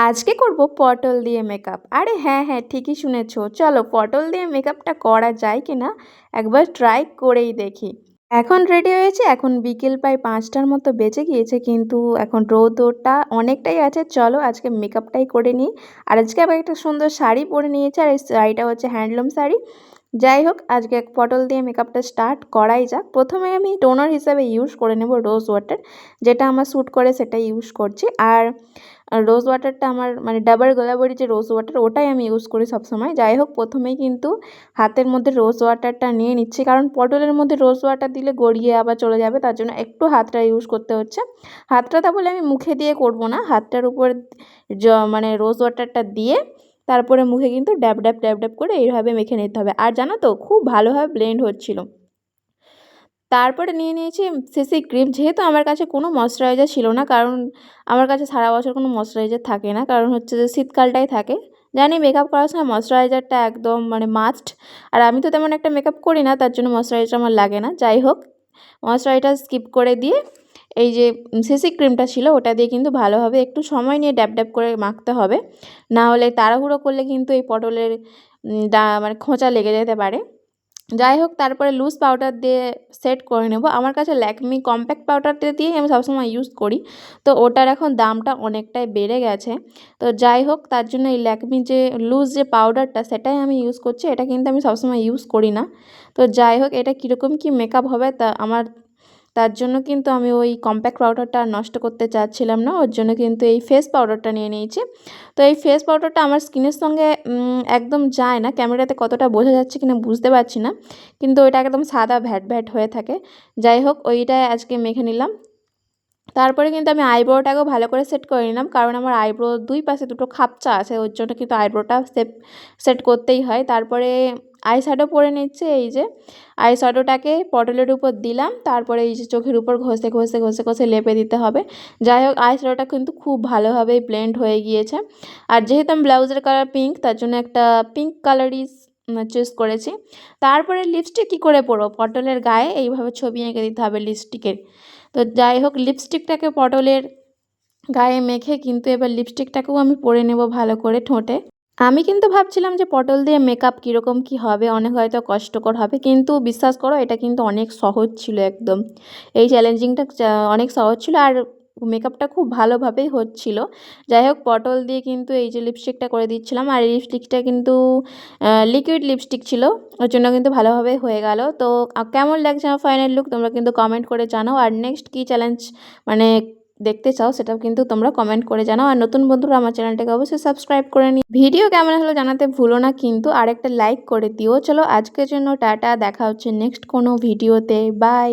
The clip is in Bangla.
আজকে করব পটল দিয়ে মেকআপ। আরে হ্যাঁ, ঠিকই শুনেছো। চলো পটল দিয়ে মেকআপটা করা যায় কিনা একবার ট্রাই করেই দেখি। এখন রেডি হয়েছে, এখন বিকেল প্রায় ৫টার মতো বেজে গিয়েছে, কিন্তু এখন রোদটা অনেকটাই আছে। চলো আজকে মেকআপটাই করে নিই। আর আজকে আবার একটা সুন্দর শাড়ি পরে নিয়েছি, আর এই শাড়িটা হচ্ছে হ্যান্ডলুম শাড়ি। যাই হোক, আজকে পটল দিয়ে মেকআপটা স্টার্ট করাই যাক। প্রথমে আমি টোনার হিসাবে ইউজ করে নেব রোজ ওয়াটার, যেটা আমার স্যুট করে সেটাই ইউজ করছি। আর রোজ ওয়াটারটা আমার মানে ডাবর গোলাবরি যে রোজ ওয়াটার, ওটাই আমি ইউজ করি সবসময়। যাই হোক, প্রথমেই কিন্তু হাতের মধ্যে রোজ ওয়াটারটা নিয়ে নিচ্ছি, কারণ পটলের মধ্যে রোজ ওয়াটার দিলে গড়িয়ে আবার চলে যাবে, তার জন্য একটু হাতটা ইউজ করতে হচ্ছে। হাতটা বলে আমি মুখে দিয়ে করব না, হাতটার উপর মানে রোজ ওয়াটারটা দিয়ে তারপরে মুখে কিন্তু ড্যাব ড্যাব ড্যাব ড্যাব করে এইভাবে মেখে নিতে হবে। আর জানো তো, খুব ভালোভাবে ব্লেন্ড হচ্ছিল। তারপরে নিয়ে নিয়েছি সিসি ক্রিম। যেহেতু আমার কাছে কোনো ময়শ্চারাইজার ছিল না, কারণ আমার কাছে সারা বছর কোনো ময়শ্চারাইজার থাকে না, কারণ হচ্ছে যে শীতকালটাই থাকে। জানি মেকআপ করার সময় ময়শ্চারাইজারটা একদম মানে মাস্ট। আর আমি তো তেমন একটা মেকআপ করি না, তার জন্য ময়শ্চারাইজার আমার লাগে না। যাই হোক, ময়শ্চারাইজার স্কিপ করে দিয়ে এই যে সিসি ক্রিমটা ছিল ওটা দিয়ে কিন্তু ভালোভাবে একটু সময় নিয়ে ড্যাব ড্যাব করে মাখতে হবে, না হলে তাড়াহুড়ো করলে কিন্তু এই পটলের মানে খোঁচা লেগে যেতে পারে। যাই হোক, তারপরে লুজ পাউডার দিয়ে সেট করে নেব। আমার কাছে ল্যাকমি কম্প্যাক্ট পাউডারটা দিয়েই আমি সবসময় ইউজ করি, তো ওটার এখন দামটা অনেকটাই বেড়ে গেছে। তো যাই হোক, তার জন্য এই ল্যাকমি যে লুজ যে পাউডারটা সেটাই আমি ইউজ করছি, এটা কিন্তু আমি সবসময় ইউজ করি না। তো যাই হোক, এটা কীরকম কী মেকআপ হবে তার জন্য কিন্তু আমি ওই কম্প্যাক্ট পাউডারটা আর নষ্ট করতে চাচ্ছিলাম না, ওর জন্য কিন্তু এই ফেস পাউডারটা নিয়ে নিয়েছি। তো এই ফেস পাউডারটা আমার স্কিনের সঙ্গে একদম যায় না, ক্যামেরাতে কতটা বোঝা যাচ্ছে কিনা বুঝতে পারছি না, কিন্তু ওইটা একদম সাদা ভ্যাট ভ্যাট হয়ে থাকে। যাই হোক, ওইটাই আজকে মেখে নিলাম। তারপরে কিন্তু আমি আইব্রোটাকেও ভালো করে সেট করে নিলাম, কারণ আমার আইব্রো দুই পাশে দুটো খাপচা আছে, ওর জন্য কিন্তু আইব্রোটা সেট করতেই হয়। তারপরে আই শ্যাডো পরে নিচ্ছে। এই যে আই শ্যাডোটাকে পটলের উপর দিলাম, তারপরে এই যে চোখের উপর ঘষে ঘষে ঘষে ঘষে লেপে দিতে হবে। যাই হোক, আই শ্যাডোটা কিন্তু খুব ভালোভাবেই ব্লেন্ড হয়ে গিয়েছে। আর যেহেতু আমি ব্লাউজের কালার পিঙ্ক, তার জন্য একটা পিঙ্ক কালারই চুজ করেছি। তারপরে লিপস্টিক কী করে পরবো, পটলের গায়ে এইভাবে ছবি এঁকে দিতে হবে লিপস্টিকের। তো যাই হোক, লিপস্টিকটাকে পটলের গায়ে মেখে কিন্তু এবার লিপস্টিকটাকেও আমি পরে নেব ভালো করে ঠোঁটে। আমি কিন্তু ভাবছিলাম যে পটল দিয়ে মেকআপ কীরকম কী হবে, অনেক হয়তো কষ্টকর হবে, কিন্তু বিশ্বাস করো এটা কিন্তু অনেক সহজ ছিল একদম। এই চ্যালেঞ্জিংটা অনেক সহজ ছিল, আর মেকআপটা খুব ভালোভাবেই হচ্ছিল। যাই হোক, পটল দিয়ে কিন্তু এই যে লিপস্টিকটা করে দিচ্ছিলাম, আর এই লিপস্টিকটা কিন্তু লিকুইড লিপস্টিক ছিল, ওর জন্য কিন্তু ভালোভাবে হয়ে গেল। তো কেমন লাগছে আমার ফাইনাল লুক তোমরা কিন্তু কমেন্ট করে জানাও, আর নেক্সট কী চ্যালেঞ্জ মানে দেখতে চাও সেটাও কিন্তু তোমরা কমেন্ট করে জানাও। আর নতুন বন্ধুরা আমার চ্যানেলটাকে অবশ্যই সাবস্ক্রাইব করে নিও। ভিডিও কেমন হলো জানাতে ভুলো না কিন্তু, আর একটা লাইক করে দিও। চলো আজকের জন্য টাটা, দেখা হচ্ছে নেক্সট কোনো ভিডিওতে। বাই।